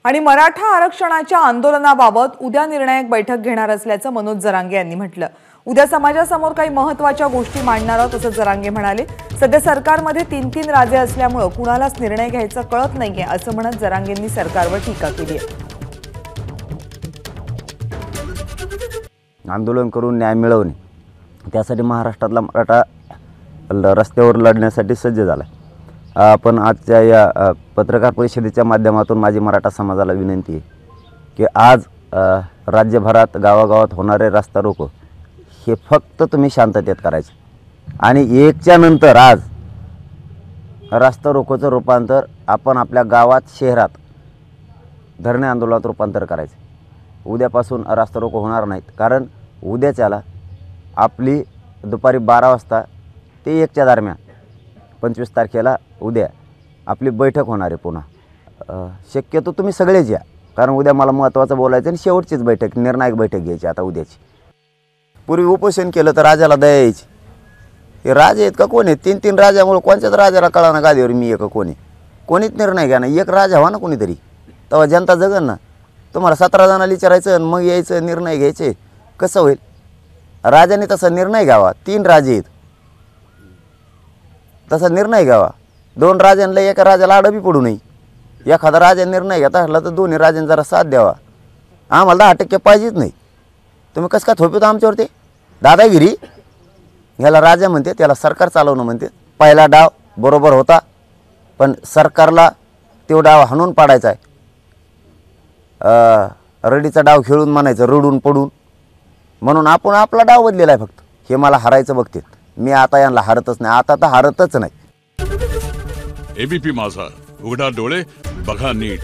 आणि मराठा आरक्षणाच्या आंदोलनाबाबत उद्या निर्णायक बैठक घेणार असल्याचं मनोज जरांगे यांनी म्हटलं। उद्या समाजासमोर काही महत्त्वाच्या गोष्टी मांडणार आहोत असं जरांगे म्हणाले। सध्या सरकारमध्ये 3-3 राजे असल्यामुळे कुणालाच निर्णय घ्यायचा कळत नाहीये असं म्हणत जरांगेंनी सरकारवर टीका केली आहे। आंदोलन करून न्याय मिळवणे त्यासाठी महाराष्ट्रातला मराठा रस्त्यावर लढण्यासाठी सज्ज झाला। पण आजच्या या पत्रकार परिषदेच्या माध्यमातून माझी मराठा समाजाला विनंती आहे की आज राज्यभरात गावागावात होणारे रस्ता रोको हे फक्त तुम्ही शांततेत करायचे आणि एकच्या नंतर आज रस्ता रोकोचं रूपांतर आपण आपल्या गावात शहरात धरणे आंदोलनात रूपांतर करायचं। उद्यापासून रस्ता रोको होणार नाहीत, कारण उद्याच्याला आपली दुपारी 12 वाजता ते 1च्या दरम्यान 25 तारखेला उद्या आपली बैठक होणार आहे पुन्हा। शक्यतो तुम्ही सगळेच या, कारण उद्या मला महत्त्वाचं बोलायचं आणि शेवटचीच बैठक, निर्णायक बैठक घ्यायची आता उद्याची। पूर्वी उपोषण केलं तर राजाला दया यायची। हे राजे आहेत का कोण आहेत? 3-3 राजामुळे कोणत्याच राजाला कळा ना गादीवर मी एक कोणी कोणीच निर्णय घ्या ना, एक राजा व्हा ना कोणीतरी, तेव्हा जनता जगन ना। तुम्हाला 17 जणांना विचारायचं आणि मग यायचं निर्णय घ्यायचे, कसं होईल? राजाने तसा निर्णय घ्यावा। 3 राजे आहेत, तसा निर्णय घ्यावा। 2 राजांना एका राजाला आडबी पडू नये। एखादा राजा निर्णय घेता असला तर दोन्ही राजांनी जरा साथ द्यावा। आम्हाला 10% पाहिजेच नाही। तुम्ही कसं काय थोपवता आमच्यावरती दादागिरी? ह्याला राजा म्हणते, त्याला सरकार चालवणं म्हणते। पहिला डाव बरोबर होता, पण सरकारला तो डाव हाणून पाडायचा आहे। रडीचा डाव खेळून म्हणायचं रडून पडून, म्हणून आपण आपला डाव बदलेला आहे। फक्त हे मला हरायचं बघते, मी आता यांना हरतच नाही, आता तर हरतच नाही। एबीपी माझा, उघडा डोळे बघा नीट।